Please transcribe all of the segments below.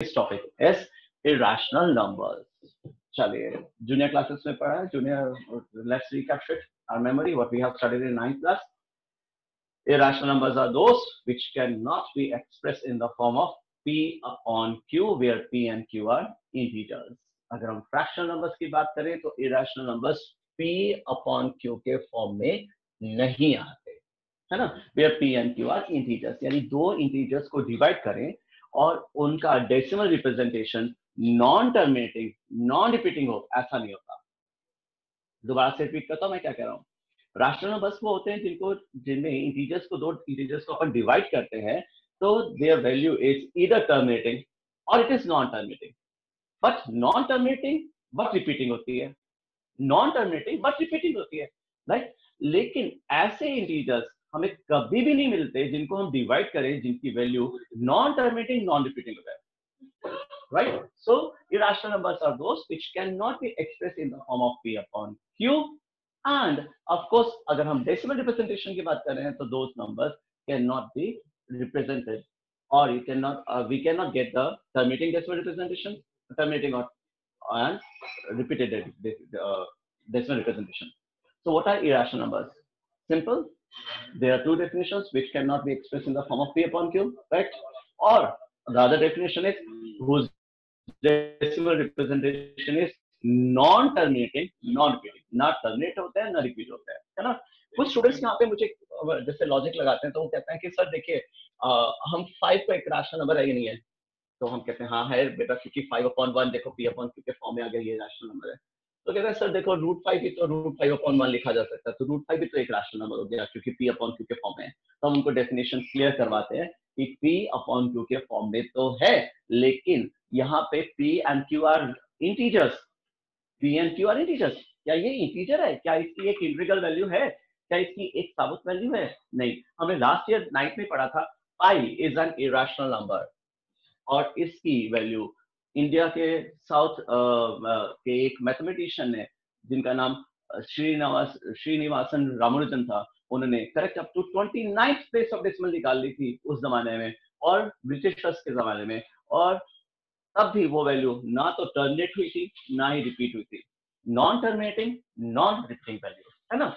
This topic is irrational numbers. चलिए, junior classes में पढ़ा है. Junior, let's recap it. Our memory, what we have studied in 9th class. Irrational numbers are those which cannot be expressed in the form of P upon Q, where P and Q are integers. अगर हम fractional numbers की बात करें तो irrational numbers P upon Q के form में नहीं आते, है ना? Where P and Q are integers, यानी दो integers को divide करें और उनका decimal representation non terminating non repeating हो, ऐसा नहीं होता. दोबारा से रिपीट करता हूं मैं क्या कह रहा हूं. रैशनल नंबर्स वो होते हैं जिनमें इंटीजर्स को दो इंटीजर्स को अपन डिवाइड करते हैं तो their value is either terminating और it is non terminating. But non terminating but repeating होती है, नॉन टर्मिनेटिंग बट रिपीटिंग होती है, राइट. लेकिन ऐसे इंटीजर्स हमें कभी भी नहीं मिलते जिनको हम डिवाइड करें जिनकी value non terminating non repeating हो जाए, right? So irrational numbers are those which cannot be expressed in the form of P upon Q, and of course अगर हम decimal representation की बात कर रहे हैं तो those numbers cannot be represented or we cannot get the terminating decimal representation, terminating or and repeated decimal representation. So what are irrational numbers? Simple. There are two definitions which cannot be expressed in the form of P upon Q, right? Or the other definition is whose decimal representation is non-terminating, non-repeating. ना terminate होता है ना repeat होता है ना. कुछ students यहाँ पे मुझे जैसे लॉजिक लगाते हैं तो वो कहते हैं कि सर देखिए हम 5 का एक रैशनल नंबर है या नहीं है, तो हम कहते हैं हाँ है बेटा क्योंकि 5/1 देखो P upon Q के फॉर्म में आ गया, ये रैशनल नंबर है. तो कहते हैं सर देखो √5 भी तो √5/1 लिखा जा सकता है, तो √5 भी तो एक रैशनल नंबर हो गया क्योंकि P upon Q के फॉर्म में है. तो हम उनको डेफिनेशन क्लियर करवाते हैं कि P upon Q के फॉर्म में तो है, लेकिन यहाँ पे P and Q are integers. P and Q are integers. क्या ये इंटीजर है? क्या इसकी एक इंटीग्रल वैल्यू है? क्या इसकी एक साबुत वैल्यू है? नहीं. हमने लास्ट ईयर 9th में पढ़ा था pi is an irrational number और इसकी वैल्यू इंडिया के साउथ के एक मैथमेटिशियन ने जिनका नाम श्रीनिवासन रामानुजन था, उन्होंने correct up to 29th place of decimal निकाल ली थी उस जमाने में और ब्रिटिशर्स के जमाने में, और तब भी वो वैल्यू ना तो टर्मिनेट हुई थी ना ही रिपीट हुई थी. Non terminating non repeating value, है ना.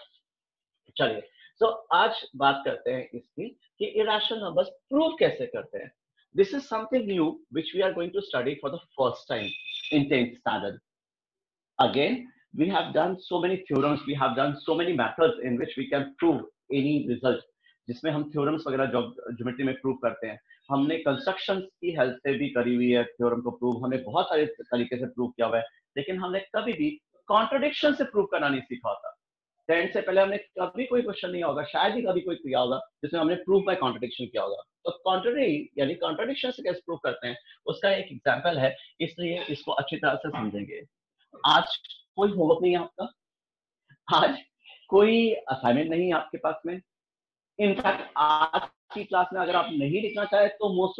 चलिए, तो आज बात करते हैं इसकी कि इरेशनल नंबर्स प्रूव कैसे करते हैं. This is something new which we are going to study for the first time in 10th standard. Again, we have done so many theorems, we have done so many methods in which we can prove any result. जिसमें हम theorems वगैरह geometry में prove करते हैं. हमने constructions की help से भी करी हुई है थ्योरम को प्रूव, हमने बहुत सारे तरीके से प्रूव किया हुआ है, लेकिन हमने कभी भी कॉन्ट्रडिक्शन से प्रूव करना नहीं सीखा होता. 10th से पहले हमने कभी कोई क्वेश्चन नहीं होगा, शायद ही कभी कोई किया होगा जिसमें हमने प्रूफ बाय कॉन्ट्रडिक्शन किया होगा. तो कॉन्ट्ररी यानी कॉन्ट्रडिक्शन से कैसे प्रूव करते हैं उसका एक एग्जांपल है, इसलिए इसको अच्छी तरह से समझेंगे. आज कोई होमवर्क नहीं है आपका, आज कोई असाइनमेंट नहीं है आपके पास में. इनफैक्ट आज की क्लास में अगर आप नहीं लिखना चाहे तो मोस्ट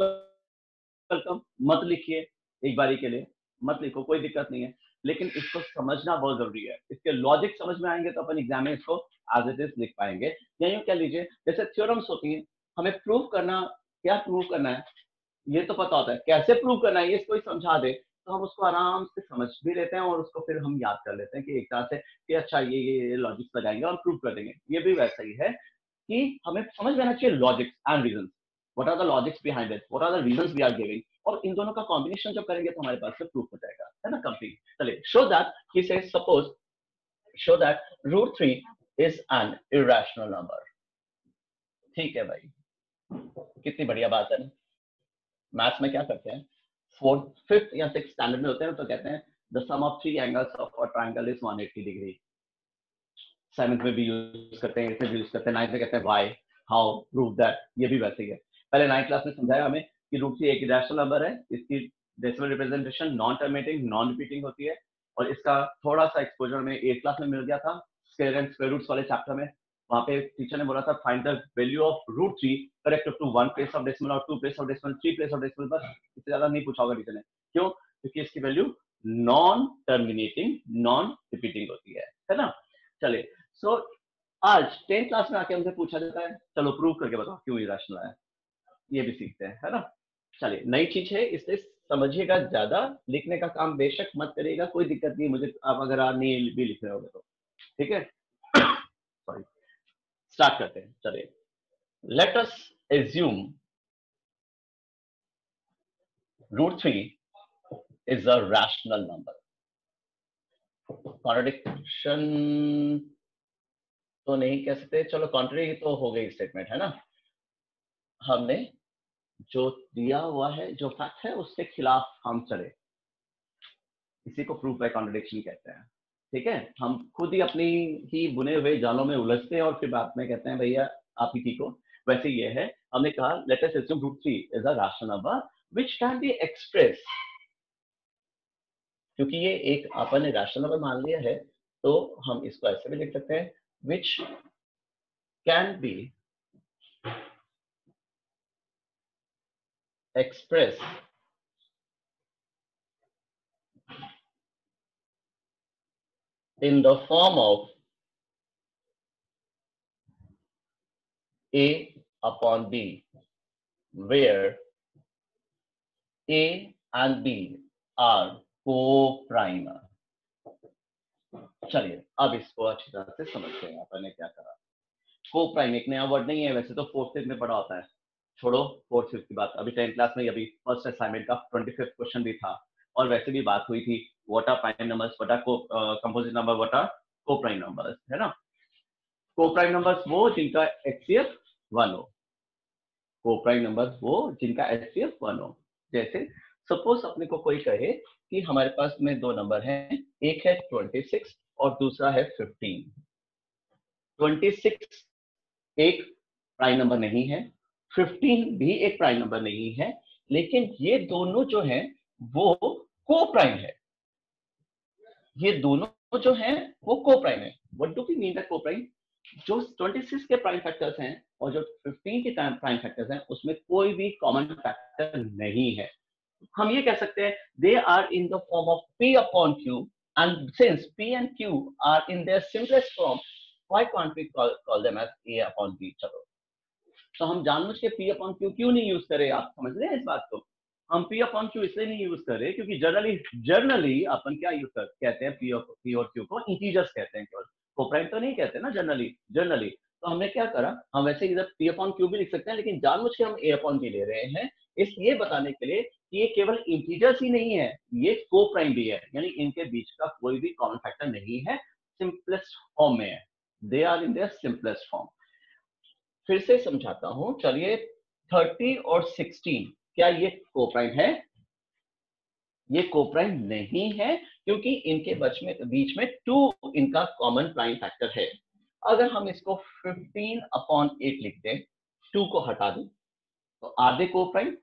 वेलकम, मत लिखिए, एक बारी के लिए मत लिखो, कोई दिक्कत नहीं है, लेकिन इसको समझना बहुत जरूरी है. इसके लॉजिक समझ में आएंगे तो अपन एग्जाम में इसको एज इट इज लिख पाएंगे. या यूं कह लीजिए जैसे थ्योरम्स होती हैं, हमें प्रूव करना, क्या प्रूव करना है ये तो पता होता है, कैसे प्रूव करना है ये कोई समझा दे तो हम उसको आराम से समझ भी लेते हैं और उसको फिर हम याद कर लेते हैं कि एक तरह से कि अच्छा ये लॉजिक्स लगाएंगे और प्रूव कर देंगे. ये भी वैसा ही है कि हमें समझ में आना चाहिए logics and reasons. What are the logics behind it, what are the reasons we are giving, और इन दोनों का कॉम्बिनेशन जब करेंगे तो हमारे पास से प्रूफ हो जाएगा, है ना, कंप्लीट. चलिए, show that he says suppose show that √3 is an irrational number. ठीक है भाई, कितनी बढ़िया बात है. मैथ्स में क्या करते हैं, 4th, 5th या 6th स्टैंडर्ड में होते हैं तो कहते हैं the sum of 3 angles of a triangle is 180 degree. 7th में भी यूज करते हैं, 8th में भी यूज करते हैं, 9th में कहते हैं व्हाई, हाउ, प्रूव दैट. ये भी वैसे ही है. पहले 9th क्लास में समझाया हमें कि √3 एक इरेशनल नंबर है, इसकी decimal representation non terminating non repeating होती है, और इसका थोड़ा सा एक्सपोजर में 8th क्लास में मिल गया था स्क्वायर एंड स्क्वायर रूट्स वाले चैप्टर में. वहां पे टीचर ने बोला था find the value of √3 correct up to 1 place of decimal और 2 place of decimal, 3 place of decimal. बस इससे ज्यादा नहीं पूछा होगा टीचर ने. क्यों? क्योंकि इसकी value non terminating non repeating होती है ना. चलिए, सो आज 10th क्लास में आके हमसे पूछा जाता है चलो प्रूव करके बताओ क्यों इरेशनल है, ये भी सीखते हैं, है ना. चलिए, नई चीज है इसलिए समझिएगा, ज्यादा लिखने का काम बेशक मत करिएगा, कोई दिक्कत नहीं मुझे, आप अगर आप नहीं भी लिख रहे होगे तो ठीक है। सॉरी, स्टार्ट करते हैं, चलिए। Let us assume √3 is a rational number. Contradiction तो नहीं कह सकते, चलो कॉन्ट्ररी तो हो गई स्टेटमेंट, है ना। हमने जो दिया हुआ है, जो फैक्ट है, उसके खिलाफ हम चले, इसी को प्रूफ बाय कॉन्ट्रडिक्शन कहते हैं। ठीक है, हम खुद ही अपनी ही बुने हुए जालों में उलझते हैं और फिर बाद में कहते हैं भैया आप ही ठीक हो। वैसे ये है, हमने कहा let us assume √3 is a rational number which can be express, क्योंकि ये एक अपन ने रैशनल नंबर मान लिया है तो हम इसको ऐसे भी लिख सकते हैं, which can be express in the form of A upon B, where A and B are co-primer. चलिए अब इसको अच्छी तरह से समझते हैं अपन ने क्या करा। को-प्राइम एक नया वर्ड नहीं है, वैसे तो 4th फिफ्थ में पढ़ा होता है, छोड़ो 4th फिफ्थ की बात, अभी 10th क्लास में अभी फर्स्ट असाइनमेंट का 25th क्वेश्चन भी था और वैसे भी बात हुई थी what are prime numbers, what are composite number, what are coprime numbers, है ना। को-प्राइम नंबर्स वो जिनका HCF 1 हो, को-प्राइम नंबर्स वो जिनका HCF 1 हो। जैसे सपोज अपने को कोई कहे कि हमारे पास में दो नंबर हैं, एक है 26 और दूसरा है 15। 26 एक प्राइम नंबर नहीं है, 15 भी एक प्राइम नंबर नहीं है, लेकिन ये दोनों जो हैं वो को प्राइम है। ये दोनों जो हैं वो को प्राइम है। What do we mean by coprime? जो 26 के प्राइम फैक्टर्स हैं और जो 15 के प्राइम फैक्टर्स हैं उसमें कोई भी कॉमन फैक्टर नहीं है। हम ये कह सकते हैं they are in the form of P upon Q, and since P and Q are in their simplest form, why can't we call them as A upon B? चलो, तो हम जानबूझ के P upon Q क्यों नहीं use करें, आप समझ रहे हैं इस बात को। हम P upon Q इसलिए नहीं यूज कर रहे क्योंकि जनरली अपन क्या यूज कहते हैं, P और Q को इंटीजर्स कहते हैं केवल, कोप्राइम तो नहीं कहते ना जनरली। तो हमने क्या करा, हम वैसे इधर P upon Q भी लिख सकते हैं, लेकिन जानबूझ के हम A upon B ले रहे हैं, इसलिए बताने के लिए कि ये केवल इंटीजर्स ही नहीं है, ये कोप्राइम भी है, यानी इनके बीच का कोई भी कॉमन फैक्टर नहीं है, सिंपलेस्ट फॉर्म में है, they are in their simplest form. फिर से समझाता हूं, चलिए 30 और 16 क्या ये कोप्राइम है? ये कोप्राइम नहीं है क्योंकि इनके बीच में 2 इनका कॉमन प्राइम फैक्टर है। अगर हम इसको 15/8 लिख दें, 2 को हटा दें तो आधे कोप्राइम।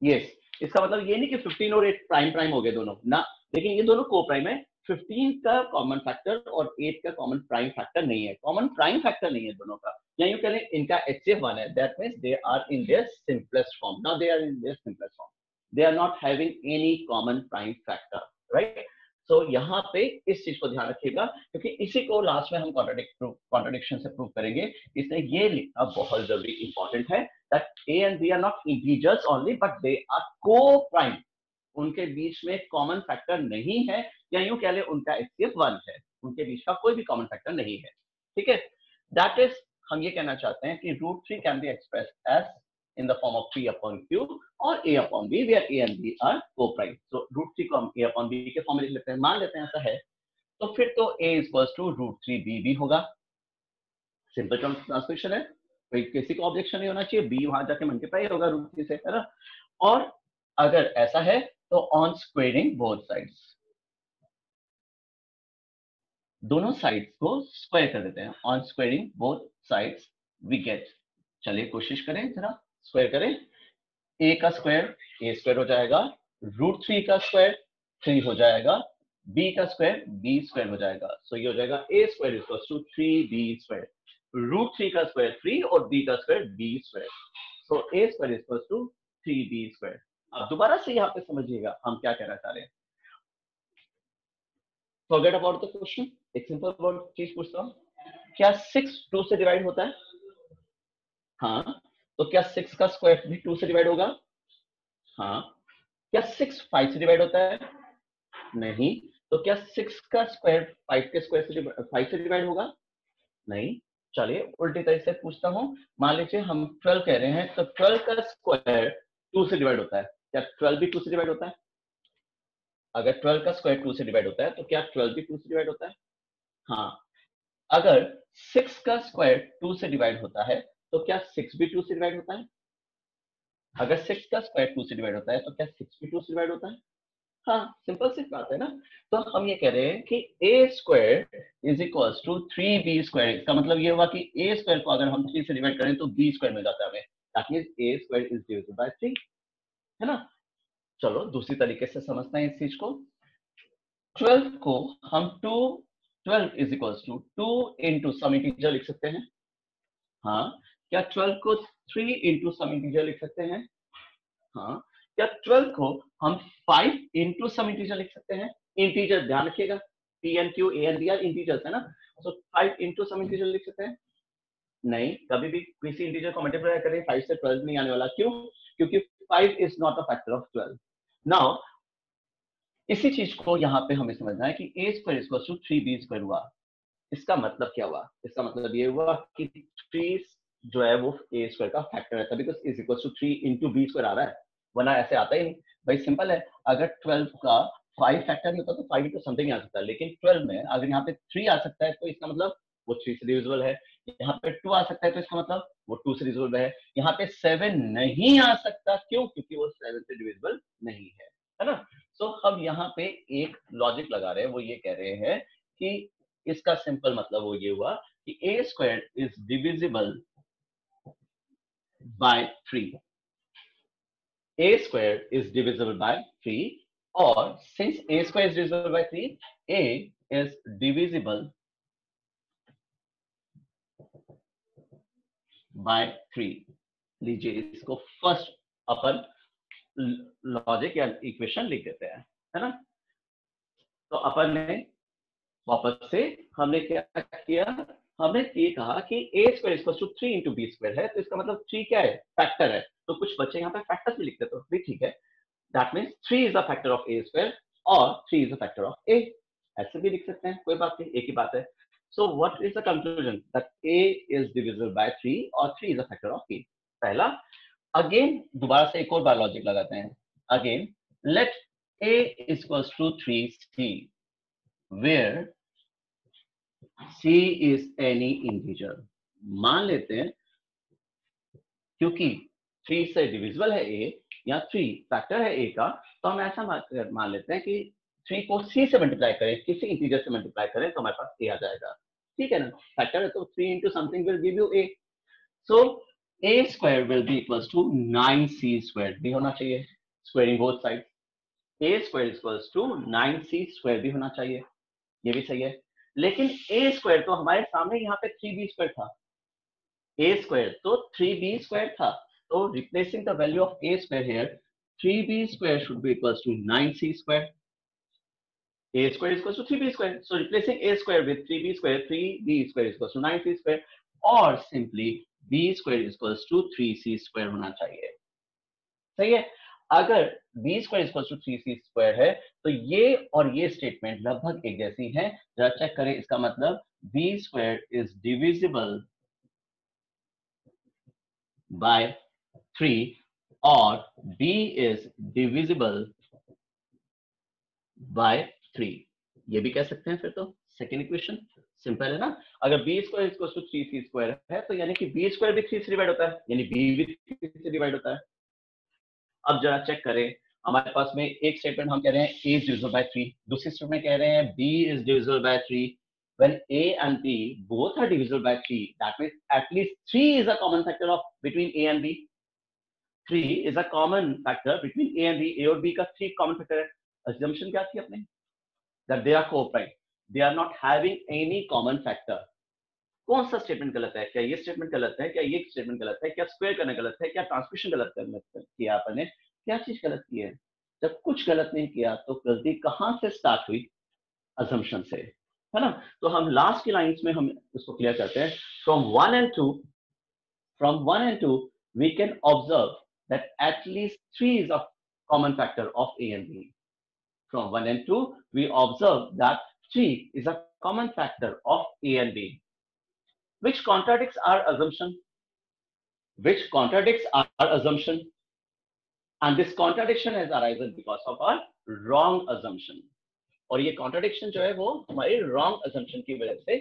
यस, इसका मतलब ये नहीं कि 15 और 8 प्राइम हो गए दोनों ना, लेकिन ये दोनों कोप्राइम है। 15 का कॉमन फैक्टर और 8 का कॉमन प्राइम फैक्टर नहीं है, कॉमन प्राइम फैक्टर नहीं है दोनों का, या यूं कहें इनका HCF 1 है, that means they are in their simplest form. Now they are in their simplest form, they are not having any common prime factor, right. So यहाँ पे इस चीज को ध्यान रखिएगा क्योंकि इसी को लास्ट में हम कॉन्ट्रडिक्शन से प्रूव करेंगे, इसलिए ये लिखना बहुत जरूरी इंपॉर्टेंट है that A and B are not integers only but they are co-prime, उनके बीच में कॉमन फैक्टर नहीं है, या यूं कह ले उनका HCF 1 है, उनके बीच का कोई भी कॉमन फैक्टर नहीं है। ठीक है, दैट इज, हम ये कहना चाहते हैं कि √3 can be expressed as in the form of P upon Q और A upon B where A and B are co-prime. So √3 को हम A upon B के फॉर्म में लिख लेते हैं, मान लेते हैं ऐसा है, तो फिर तो A इक्वल्स टू √3B भी होगा। सिंपल ट्रांसलेशन है, कोई किसी को ऑब्जेक्शन नहीं होना चाहिए, B वहां जाके मल्टीप्लाई होगा √3 से, है ना। और अगर ऐसा है तो ऑन स्क्वेयरिंग बोथ साइड्स, दोनों साइड्स को स्क्वायर कर देते हैं, on squaring both sides we get, चलिए कोशिश करें जरा, स्क्वायर करें, A का स्क्वायर A स्क्वायर हो जाएगा, √3 का स्क्वायर 3 हो जाएगा, B का स्क्वायर B स्क्वायर हो जाएगा। सो ये हो जाएगा A square equals to 3B square, √3 का स्क्वायर 3 और B का square B square, so A square equals to 3B square. अब दोबारा से यहाँ पे समझिएगा हम क्या कहना चाह रहे हैं। फॉरगेट अबाउट द क्वेश्चन, एक सिंपल वर्ड चीज पूछता हूँ, क्या 6 2 से डिवाइड होता है? हाँ, तो क्या 6 का स्क्वायर भी 2 से डिवाइड होगा? हाँ, क्या 6 5 से डिवाइड होता है? नहीं। तो क्या 6 का स्क्वायर 5 के स्क्वायर से 5 से डिवाइड होगा? नहीं। चलिए उल्टी तरह से पूछता हूं, मान लीजिए हम 12 कह रहे हैं, तो 12 का स्क्वायर 2 से डिवाइड होता है, क्या 12 भी 2 से डिवाइड होता है? अगर 12 का स्क्वायर 2 से डिवाइड होता है तो क्या 12 भी 2 से डिवाइड होता है? हाँ। अगर 6 का स्क्वायर 2 से डिवाइड होता है तो क्या 6 भी 2 से डिवाइड होता है? अगर 6 का स्क्वायर 2 से डिवाइड होता है तो क्या 6 भी 2 से डिवाइड होता है? हाँ, सिंपल सी बात है ना। तो हम ये कह रहे हैं कि a square is equals to 3b square. इसका मतलब ये हुआ कि ए स्क्वायर को अगर हम 3 से डिवाइड करें तो b स्क्वायर मिल जाता है हमें। That means A square is divisible by 3, है ना। चलो दूसरी तरीके से समझते हैं इस चीज को। 12 को हम 12 is equals to 2 into some integer लिख सकते हैं। हाँ। क्या 12 को 3 इंटू सम इंटीजर लिख सकते हैं? हाँ। क्या 12 को हम 5 इंटू सम इंटीजर लिख सकते हैं? इंटीजर ध्यान रखिएगा, P and Q A and B are integers है ना, तो 5 इंटू सम इंटीजर लिख सकते हैं? नहीं, कभी भी किसी इंटीजर को मल्टीप्लाई करें 5 से 12 नहीं आने वाला। क्यों? क्योंकि 5 is not a factor of 12। Now इसी चीज को यहाँ पे हमें समझना है कि a square equal to 3b square हुआ। इसका मतलब क्या हुआ? इसका मतलब ये हुआ कि 3 जो है वो ए स्क्वायर का फैक्टर है, तभी तो is equal to 3 into B square आ रहा है, वरना ऐसे आता ही नहीं। भाई सिंपल है, अगर 12 का 5 फैक्टर नहीं होता तो 5 इंटू समथिंग आ सकता है, लेकिन 12 में अगर यहाँ पे 3 आ सकता है तो इसका मतलब वो 3 से डिविजिबल है। यहाँ पे 2 आ सकता है तो इसका मतलब वो 2 से डिविजिबल है। यहाँ पे 7 नहीं आ सकता, क्यों? क्योंकि वो 7 से डिविजिबल नहीं है ना। सो हम यहाँ पे एक लॉजिक लगा रहे हैं, वो ये कह रहे हैं कि इसका सिंपल मतलब वो ये हुआ कि a square is divisible by 3। A square is divisible by 3, और since a square is divisible by 3, a is divisible by 3। लीजिए इसको फर्स्ट अपन लॉजिक या इक्वेशन लिख देते हैं, है ना। तो अपन ने वापस से हमने क्या किया, हमने ये कहा कि a square equal to 3 into B square है, तो इसका मतलब 3 क्या है? फैक्टर है। तो कुछ बच्चे यहाँ पे फैक्टर्स भी लिखते तो भी ठीक है। That means 3 is a factor of A square और 3 इज अ फैक्टर ऑफ ए। ऐसे भी लिख सकते हैं, कोई बात नहीं, एक ही बात है। So what is the conclusion? That A is divisible by 3 और 3 इज अ फैक्टर ऑफ ए। पहला। अगेन दोबारा से एक और बार लॉजिक लगाते हैं। Again let A equals to 3c where c is any integer। मान लेते हैं क्योंकि 3 से डिविजिबल है a या 3 फैक्टर है a का, तो हम ऐसा मान लेते हैं कि 3 को c से मल्टीप्लाई करें, किसी इंटीजर से मल्टीप्लाई करें तो हमारे पास a आ जाएगा। ठीक है ना, फैक्टर है तो 3 into something will give you a। so a square will be equals to 9c squared भी होना चाहिए, squaring both sides। a square equals to 9c square भी होना चाहिए, ये भी सही है। लेकिन ए स्क्वायर तो हमारे सामने यहाँ पे 3b स्क्वायर था, ए स्क्वायर तो 3b स्क्वायर था, तो replacing the value of A square here, 3b square should be equals to 9c square. a square is equals to 3b square, so replacing a square with 3b square, 3b square is equals to 9c square, और simply b square is equals to 3c square होना चाहिए। सही है। अगर b square equal to 3c square है तो ये और ये स्टेटमेंट लगभग एक जैसी है। जरा चेक करें, इसका मतलब b square is divisible by 3 और b इज डिविजिबल बाय 3, ये भी कह सकते हैं। फिर तो सेकेंड इक्वेशन सिंपल है ना। अगर b square equal to 3c square है तो यानी कि b स्क्वायर भी 3 से डिवाइड होता है, यानी b भी 3 से डिवाइड होता है। अब जरा चेक करें, हमारे पास में एक स्टेटमेंट हम कह रहे हैं a is divisible by 3, दूसरी स्टेटमेंट कह रहे हैं b is divisible by 3। when a and b both are divisible by 3, that means at least 3 is a common factor of between a and b। 3 is a common factor between a and b, a और b का 3 common factor है। assumption क्या थी अपने? that they are co-prime, they are not having any common factor। कौन सा statement गलत है? क्या ये स्टेटमेंट गलत है? क्या ये स्टेटमेंट गलत है? क्या स्क्वायर करना गलत है? क्या ट्रांसमिशन गलत किया आपने? क्या चीज गलत की है? जब कुछ गलत नहीं किया तो गलती कहां से स्टार्ट हुई? असम्पशन से, है ना। तो हम लास्ट की लाइंस में हम इसको क्लियर करते हैं। From 1 and 2 we can observe that at least 3 is a common factor of A and B. From 1 and 2, we observe that 3 is a common factor of A and B, which contradicts our assumption. Which contradicts our assumption. And this contradiction has arisen because of our wrong assumption. और ये contradiction जो है वो हमारी wrong assumption की वजह से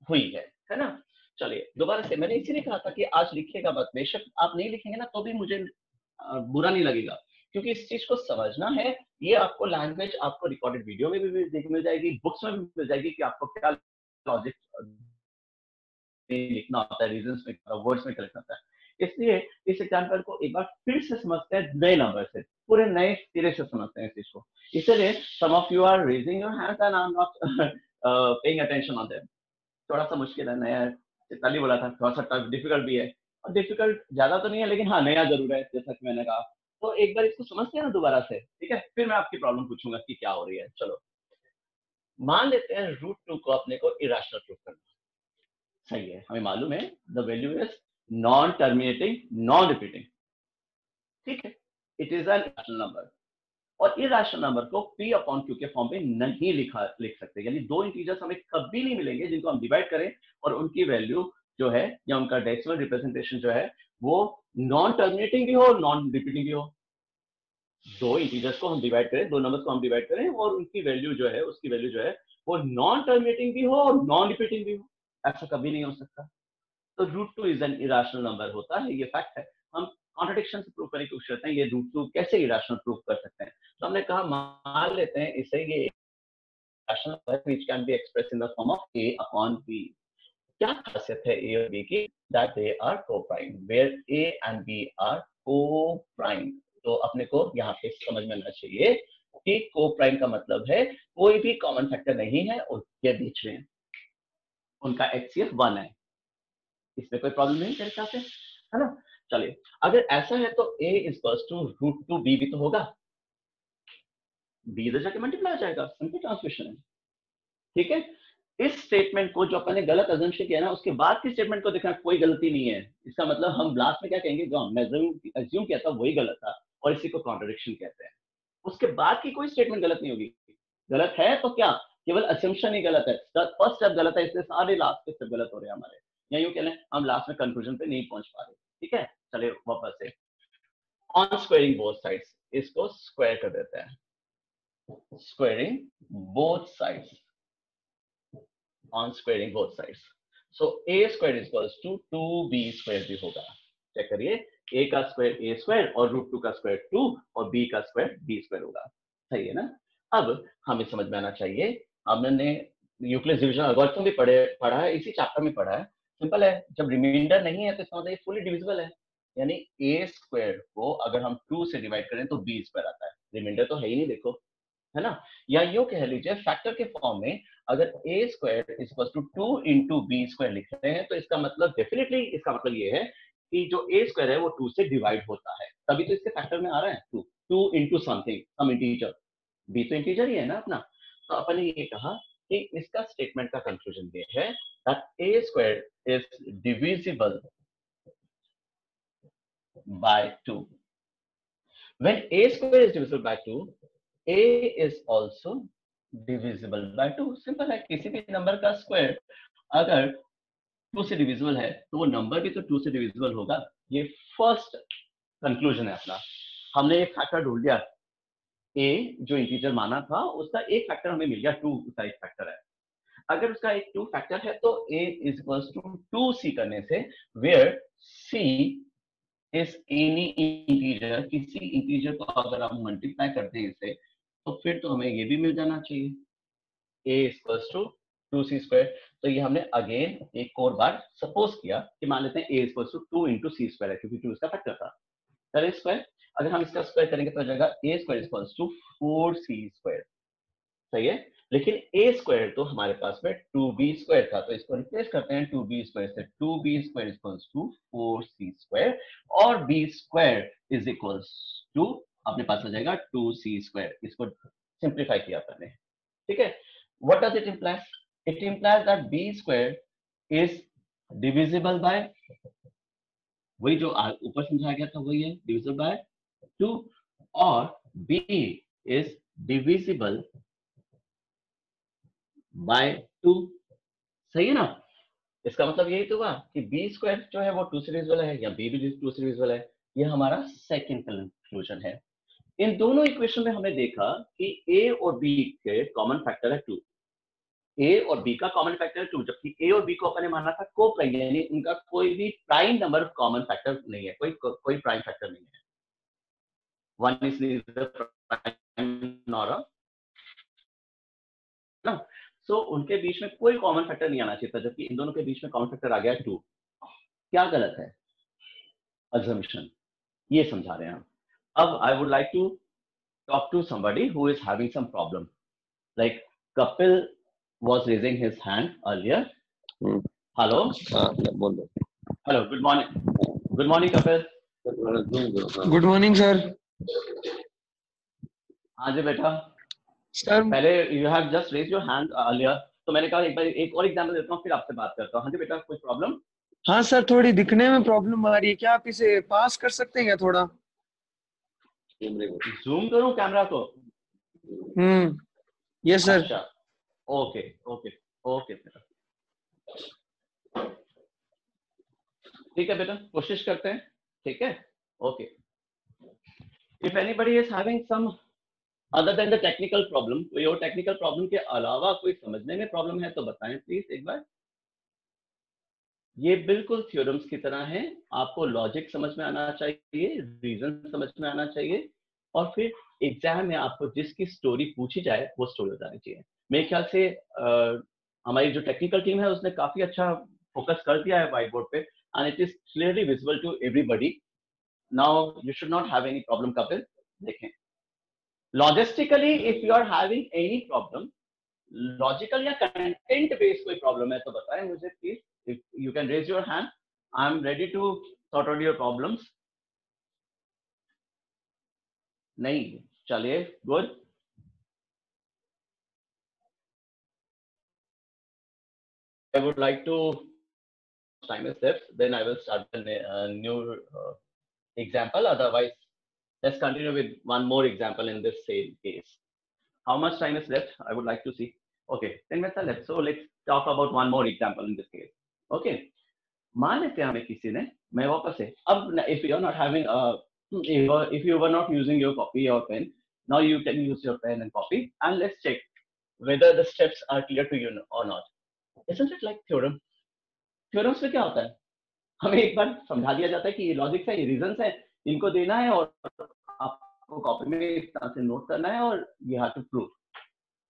हुई है ना? चलिए दोबारा से मैंने इसीलिए कहा था कि आज लिखिएगा मत, बेशक आप नहीं लिखेंगे ना तो भी मुझे बुरा नहीं लगेगा, क्योंकि इस चीज को समझना है। ये आपको लैंग्वेज आपको रिकॉर्डेड वीडियो में भी देखने मिल जाएगी, बुक्स में भी मिल जाएगी कि आपको क्या लॉजिक लिखना होता है, रीजंस में, वर्ड्स में करेक्ट होता है। इसलिए इस एग्जांपल को एक बार फिर से समझते हैं नए नंबर से, पूरे नए सिरे से समझते हैं इस चीज को। इसलिए some of you are raising your hands and I am not paying attention on them. थोड़ा सा मुश्किल है, नया है, कल ही बोला था, थोड़ा सा टफ डिफिकल्ट भी है, और डिफिकल्ट ज्यादा तो नहीं है लेकिन हाँ नया जरूर है, जैसा कि मैंने कहा। तो एक बार इसको समझते हैं ना दोबारा से, ठीक है, फिर मैं आपकी प्रॉब्लम पूछूंगा कि क्या हो रही है। चलो मान लेते हैं √2 को अपने को इरेशनल प्रूफ करना सही है, हमें मालूम है the value is non terminating non repeating, ठीक है, it is an irrational number. और इरेशनल नंबर को P अपॉन Q के फॉर्म में नहीं लिख सकते, यानी दो इंटीजर्स हमें कभी नहीं मिलेंगे जिनको हम डिवाइड करें और उनकी वैल्यू जो है या उनका डेसिमल रिप्रेजेंटेशन जो है वो नॉन टर्मिनेटिंग भी हो और नॉन रिपीटिंग भी हो। दो इंटीजर्स को हम डिवाइड करें, दो नंबर्स को हम डिवाइड करें और उनकी वैल्यू जो है, उसकी वैल्यू जो है वो नॉन टर्मिनेटिंग भी हो और नॉन रिपीटिंग भी हो, ऐसा कभी नहीं हो सकता। तो √2 इज एन इरेशनल नंबर होता है, ये फैक्ट है। हम कॉन्ट्रडिक्शन से प्रूव करने की कोशिश करते हैं ये √2 कैसे इरेशनल प्रूव कर सकते हैं। तो हमने कहा मान लेते हैं इसे ये irrational number which can be expressed in the form of A upon B। क्या खासियत है A और B की? That they are coprime, where A and B are coprime. तो अपने को यहाँ पे समझ में आना चाहिए कि कोप्राइम का मतलब है कोई भी कॉमन फैक्टर नहीं है उनके बीच में, उनका HCF 1 है, इसमें कोई प्रॉब्लम नहीं तेरे ख्याल से, है ना? चलिए अगर ऐसा है तो A इज टू √2 B भी तो होगा, B इधर जाके मल्टीप्लाई हो जाएगा, सिंपल ट्रांसलेशन है, ठीक है। इस स्टेटमेंट को जो अपन ने गलत अजम्पशन किया ना, उसके बाद की स्टेटमेंट को देखना कोई गलती नहीं है। इसका मतलब हम लास्ट में क्या कहेंगे, जो हमने अज्यूम किया था वही गलत था, और इसी को कॉन्ट्रडिक्शन कहते हैं। उसके बाद की कोई स्टेटमेंट गलत नहीं होगी। गलत है तो क्या, केवल असम्पशन ही गलत है, फर्स्ट स्टेप गलत है, इसलिए सारे लास्ट के स्टेप गलत हो रहे हैं हमारे, या यूं कह लें हम लास्ट में कंक्लूजन पे नहीं पहुंच पा रहे, ठीक है। चलिए वापस से ऑन स्क्वायरिंग बोथ साइड्स, इसको स्क्वायर कर देते हैं, squaring both sides, on squaring both sides. So a square is equals to 2b square भी होगा। चेक करिए, a का स्क्वायर a स्क्वायर और √2 का स्क्वायर 2 और b का स्क्वायर b स्क्वायर होगा, सही है ना। अब हमें समझ में आना चाहिए, हमने यूक्लिड्स डिवीजन एल्गोरिथम भी पढ़ा है, इसी चैप्टर में पढ़ा है। सिंपल है, जब रिमाइंडर नहीं है तो इसका मतलब ये फुली डिविजिबल है, यानी a स्क्वायर को अगर हम 2 से डिवाइड करें तो b स्क्वायर आता है, रिमाइंडर तो है ही नहीं, देखो, है ना। या यूं कह लीजिए फैक्टर के फॉर्म में अगर a square is equal to 2 into B square लिख रहे हैं तो इसका मतलब डेफिनेटली इसका मतलब ये है कि जो a स्क्वायर है वो 2 से डिवाइड होता है, तभी तो इसके फैक्टर में आ रहा है 2 into something, some integer, b तो इंटीजर ही है ना अपना। तो अपन ने ये कहा कि इसका स्टेटमेंट का कंक्लूजन ये है that a square is divisible bye 2। When a square is divisible by 2, a is also divisible by 2। Simple है, किसी भी नंबर का स्क्वायर अगर 2 से डिविजिबल है तो वो नंबर भी तो 2 से डिविजिबल होगा। ये फर्स्ट कंक्लूजन है अपना। हमने एक फैक्टर ढूंढ लिया, a जो इंटीजर माना था उसका एक फैक्टर हमें मिल गया, 2 उसका एक फैक्टर है। अगर उसका एक 2 फैक्टर है तो a is equal to 2c करने से, where c is any integer, किसी इंटीजर को अगर आप मल्टीप्लाई करते हैं इससे तो फिर तो हमें ये भी मिल जाना चाहिए, a equals to 2c square. तो ये हमने अगेन एक और बार सपोज किया कि मान लेते हैं a equals to 2 into C square है, क्योंकि 2 इसका फैक्टर था। चलिए स्क्वायर, अगर हम इसका स्क्वायर करेंगे तो हो जाएगा a square equals to 4c square, सही है। लेकिन a स्क्वायर तो हमारे पास में 2b स्क्वायर था, तो इसको रिप्लेस करते हैं 2b स्क्वायर से, 2b square equals to 4c square और b square is equals to अपने पास आ जाएगा 2c स्क्वायर। इसको सिंप्लीफाई किया आपने, ठीक है। What does it implies? It implies that b square is divisible bye, वही जो ऊपर समझाया गया था वही है, डिविजिबल बाय 2 और b is divisible by 2। सही है ना? इसका मतलब यही तो हुआ कि बी स्क्वायर जो है वो 2 से डिविजिबल है या बी भी 2 से डिविजिबल है। ये हमारा सेकंड कंक्लूजन है। इन दोनों इक्वेशन में हमने देखा कि ए और बी के कॉमन फैक्टर है 2। ए और बी का कॉमन फैक्टर है 2, जबकि ए और बी को अपने माना था को प्राइम, यानी उनका कोई भी प्राइम नंबर कॉमन फैक्टर नहीं है, कोई प्राइम फैक्टर नहीं है। One is neither prime nor अ ना। सो उनके बीच में कोई कॉमन फैक्टर नहीं आना चाहिए था, जबकि इन दोनों के बीच में कॉमन फैक्टर आ गया 2। क्या गलत है? assumption, ये समझा रहे हैं हम। अब I would like to talk to somebody who is having some problem. Like Kapil was raising his hand earlier. Hello. बोलो। Hello. Good morning. Good morning, Kapil. Good morning sir. हाँ जी बेटा। सर पहले you have just raised your hand earlier, तो मैंने कहा एक बार एक और एग्जाम्पल देता हूँ फिर आपसे बात करता हूँ। हाँ जी बेटा, कोई प्रॉब्लम? हाँ सर, थोड़ी दिखने में प्रॉब्लम आ रही है, क्या आप इसे पास कर सकते हैं क्या थोड़ा? जूम करूँ कैमरा को? Yes sir. अच्छा, ओके ओके ओके बेटा, ठीक है बेटा, कोशिश करते हैं। ठीक है, okay. If anybody is having some other than the technical problem, कोई और टेक्निकल प्रॉब्लम के अलावा कोई समझने में प्रॉब्लम है तो बताएं प्लीज एक बार। ये बिल्कुल थ्योरम्स की तरह है, आपको लॉजिक समझ में आना चाहिए, रीजन समझ में आना चाहिए, और फिर एग्जाम में आपको जिसकी स्टोरी पूछी जाए वो स्टोरी बतानी चाहिए। मेरे ख्याल से हमारी जो टेक्निकल टीम है उसने काफी अच्छा फोकस कर दिया है व्हाइट बोर्ड पे, and it is clearly visible to everybody. Now you should not have any problem. Kapil देखें, logistically if you are having any problem, logical या कंटेंट बेस्ड कोई प्रॉब्लम है तो बताएं मुझे please. If you can raise your hand, I am ready to sort out your problems. नहीं, चलिए, good. I would like to time is left, then I will start a new example. Otherwise, let's continue with one more example in this same case. How much time is left? I would like to see. Okay, 10 minutes are left. So let's talk about one more example in this case. Okay. मान लेते हैं हमें किसी ने, मैं वापस से अब, if you are not having if you were not using your copy or pen, now you can use your pen and copy, and let's check whether the steps are clear to you or not. Isn't it like theorem? Theorems में क्या होता है, हमें एक बार समझा दिया जाता है कि ये लॉजिक्स है, ये रीजंस है, इनको देना है और आपको कॉपी में इस तरह से नोट करना है और यू हैव टू प्रूव,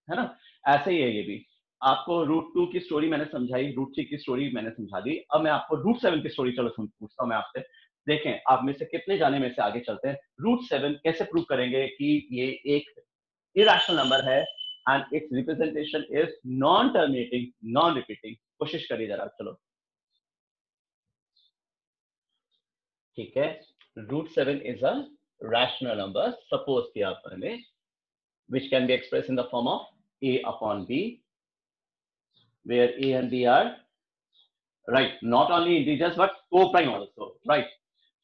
है ना। ऐसे ही है ये भी। आपको रूट 2 की स्टोरी मैंने समझाई, रूट 3 की स्टोरी मैंने समझा दी, अब मैं आपको रूट 7 की स्टोरी चलो पूछता हूँ मैं आपसे। देखें आप में से कितने जाने में से आगे चलते हैं। रूट 7 कैसे प्रूव करेंगे कि ये एक इरेशनल नंबर है and it's representation is non terminating, non repeating. कोशिश करिए जरा, चलो। ठीक है, root 7 is a rational number, suppose किया आपने, which can be expressed in the form of a upon b, where a and b are right, not only integers but co-prime also, right?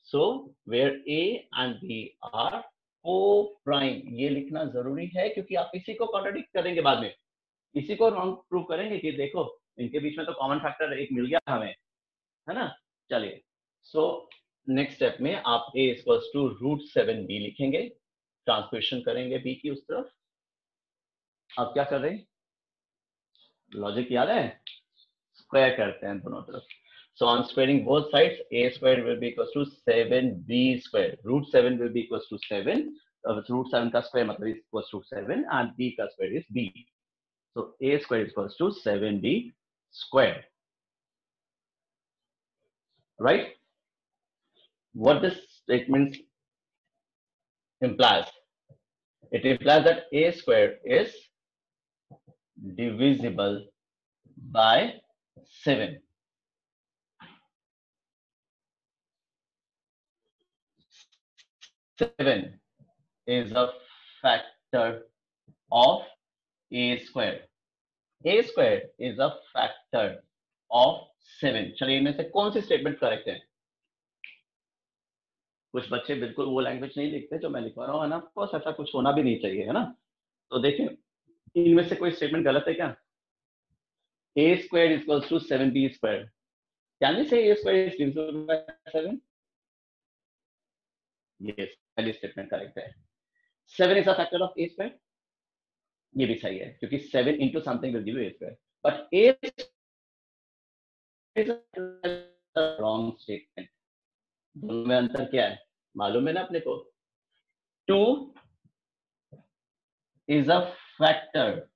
So where a and b are co-prime, ये लिखना जरूरी है क्योंकि आप इसी को contradict करेंगे बाद में, इसी को रॉन्ग प्रूव करेंगे कि देखो इनके बीच में तो कॉमन फैक्टर एक मिल गया हमें, है ना। चलिए, सो नेक्स्ट स्टेप में आप a equals to root 7b लिखेंगे, ट्रांसपोजिशन करेंगे b की उस तरफ। अब क्या कर रहे हैं, लॉजिक याद है, स्क्वायर करते हैं दोनों तरफ। So on squaring both sides, a square will be equals to 7b स्क्वायर, root 7 will be equals to 7, root 7 का स्क्वायर मतलब इक्वल्स टू 7 एंड b का square is b, so a square equals to 7b square, right? What this statement implies? It implies that a square is divisible by 7. 7 is a factor of a square. A square is a factor of 7. चलिए इनमें से कौन सी statement correct है? कुछ बच्चे बिल्कुल वो language नहीं लिखते जो मैं लिखवा रहा हूँ, ना ऑफ कोर्स ऐसा कुछ होना भी नहीं चाहिए, है ना। तो देखिए इनमें से कोई स्टेटमेंट गलत है क्या? a squared is equals to 7b squared. Can we say a squared is divisible by 7? Yes, पहली स्टेटमेंट करेक्ट है। 7 is a factor of a squared, ये भी सही है क्योंकि 7 into something will give you a squared. But a is a wrong statement. दोनों में अंतर क्या है मालूम है ना अपने को? 2 is a factor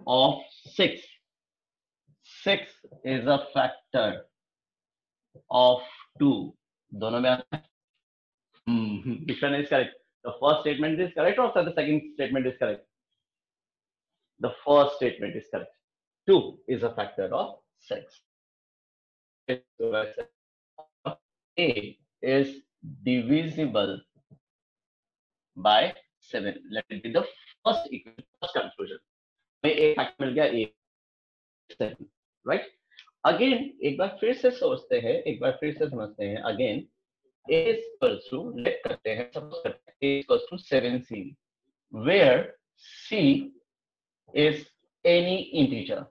of 6. 6 is a factor of 2. दोनों में अंतर। Which one is correct? The first statement is correct or the second statement is correct? The first statement is correct. 2 is a factor of 6. A is divisible by 7. Let it be the first equation, first conclusion. हमें एक factor मिल गया A 7, right? Again एक बार फिर से सोचते हैं, एक बार फिर से समझते हैं। Again A is equals to, let करते हैं, suppose करते हैं A is equals to 7C, where C is any integer.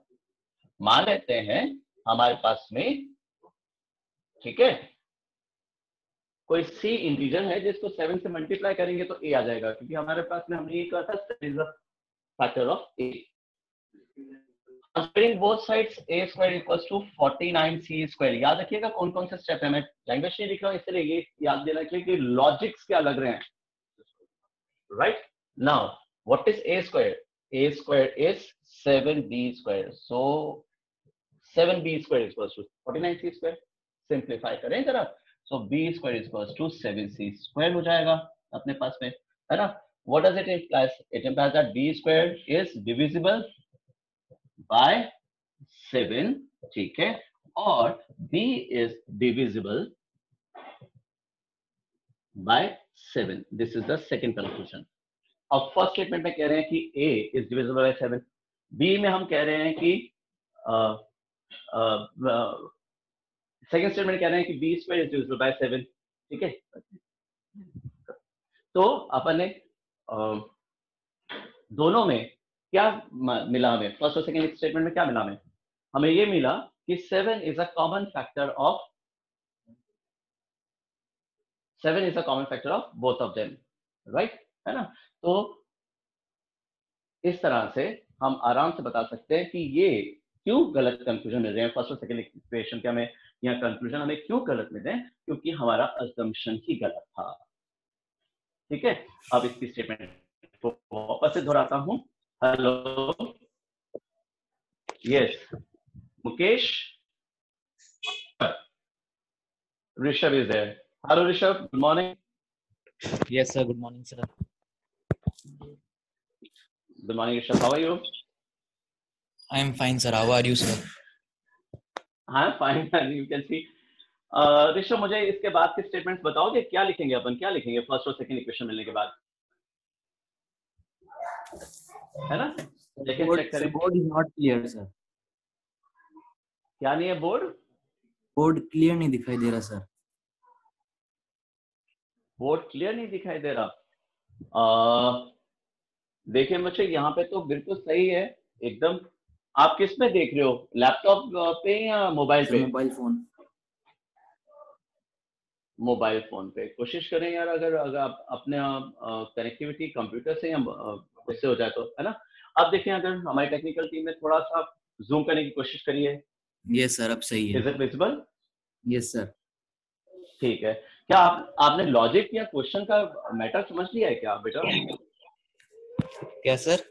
मान लेते हैं हमारे पास में, ठीक है, कोई C इंटीजर है जिसको 7 से मल्टीप्लाई करेंगे तो A आ जाएगा, क्योंकि हमारे पास में हमने ये कहा था is a factor of A. Considering both sides A square equals to 49C square. याद रखिएगा कौन कौन से स्टेप है, मैं लैंग्वेज नहीं लिख रहा हूँ इसलिए ये याद देना चाहिए कि लॉजिक्स क्या लग रहे हैं, right? Now what is A square? A square is 7B square. So 7B square is equals to 49C square. Simplify करें जरा, so B square is equals to 7C square हो जाएगा अपने पास में, है ना? What does it imply? It implies that B square is divisible by 7, ठीक है, और B is divisible by 7. This is the second conclusion. अब फर्स्ट स्टेटमेंट में कह रहे हैं कि A is divisible by 7. B में हम कह रहे हैं कि सेकेंड स्टेटमेंट कह रहे हैं कि B square is divisible by 7, ठीक है। तो अपन ने दोनों में क्या मिला हमें? फर्स्ट और सेकेंड स्टेटमेंट में क्या मिला हमें? हमें ये मिला कि 7 is a common factor of both of them, right? है ना? तो इस तरह से हम आराम से बता सकते हैं कि ये क्यों गलत कंक्लूजन मिल रहे हैं फर्स्ट और सेकेंड इक्वेशन के, हमें यहाँ कंक्लूजन हमें क्यों गलत मिल रहे हैं? क्योंकि हमारा असम्पशन ही गलत था, ठीक है। अब इसकी स्टेटमेंट को वापस से दोहराता हूं। Hello, yes, Mukesh, Rishabh is there. Hello Rishabh, good morning. Yes, sir. Good morning, sir. Good morning, Rishabh. How are you? I am fine, sir. How are you, sir? I am fine, as you can see. Rishabh, मुझे इसके बाद के statements बताओगे, क्या लिखेंगे अपन, क्या लिखेंगे first और सेकंड इक्वेशन मिलने के बाद, है ना? लेकिन चेक करें। Board is not clear sir. क्या नहीं है? बोर्ड क्लियर नहीं दिखाई दे रहा सर। बोर्ड क्लियर नहीं दिखाई दे रहा। देखिए मुझे यहाँ पे तो बिल्कुल सही है एकदम। आप किस में देख रहे हो, लैपटॉप पे या मोबाइल पे? मोबाइल फोन पे। कोशिश करें यार, अगर आप अपने कनेक्टिविटी कंप्यूटर से या इससे हो जाए तो, है ना? अब देखें, अगर हमारी टेक्निकल टीम ने थोड़ा सा जूम करने की कोशिश करी है। यस सर, अब सही है। Is it visible? Yes sir. ठीक है। क्या आपने लॉजिक या क्वेश्चन का मैटर समझ लिया है क्या बेटा? क्या सर?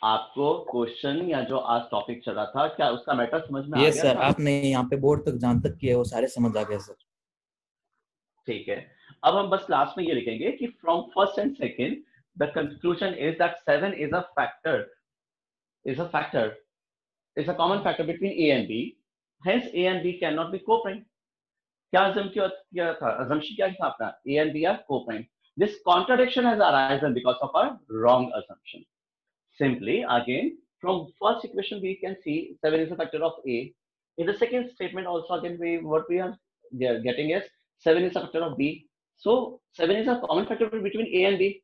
आपको क्वेश्चन या जो आज टॉपिक चल रहा था, क्या उसका मैटर समझ में आ गया? यस सर, आपने यहाँ पे बोर्ड तक जहाँ तक किया वो सारे समझ आ गए सर। ठीक है। अब हम बस लास्ट में ये लिखेंगे कि from first and second the conclusion is that 7 is a common factor between A and B, hence A and B cannot be co-prime. क्या क्या था? assumption क्या था अपना? A and B are co-prime. This contradiction has arisen because of our wrong assumption. Simply again, from first equation we can see 7 is a factor of A. In the second statement also again we are they are getting is 7 is a factor of B. So 7 is a common factor between A and B.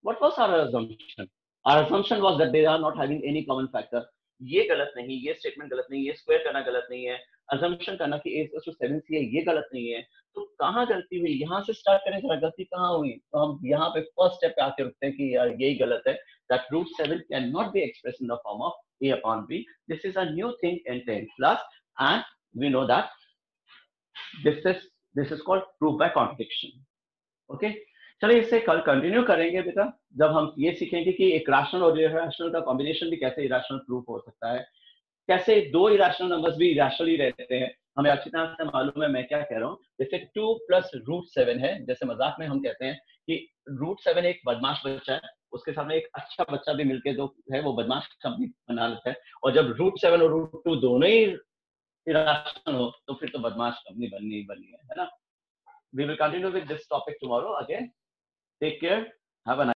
What was our assumption? Our assumption was that they are not having any common factor. ये गलत नहीं, ये statement गलत नहीं, ये square करना गलत नहीं है, assumption करना कि a is to 7c है, ये गलत नहीं है. तो कहाँ गलती हुई? यहाँ से स्टार्ट करें जरा, गलती कहाँ हुई? तो हम यहाँ पे फर्स्ट स्टेप पे आके रुकते हैं कि यार यही गलत है. That root 7 cannot be expressed in the form of a upon b. This is a new thing in 10th class, and we know that this is called proof by contradiction. Okay? चलिए इससे कल continue करेंगे बेटा, जब हम ये सीखेंगे कि एक रैशनल और इरैशनल का कॉम्बिनेशन भी कैसे इरैशनल प्रूफ हो सकता है, कैसे दो इरैशनल नंबर्स भी इरैशनल ही रहते हैं. हमें अच्छी तरह से मालूम है मैं क्या कह रहा हूँ. जैसे 2 प्लस रूट 7 है, जैसे मजाक में हम कहते हैं कि रूट 7 एक बदमाश बच्चा है, उसके सामने एक अच्छा बच्चा भी मिलके जो है वो बदमाश कंपनी बना लेता है. और जब रूट 7 और रूट 2 दोनों ही इरैशनल हो तो फिर तो बदमाश कंपनी बननी है ना. We will continue with this topic tomorrow again. Take care. Have a nice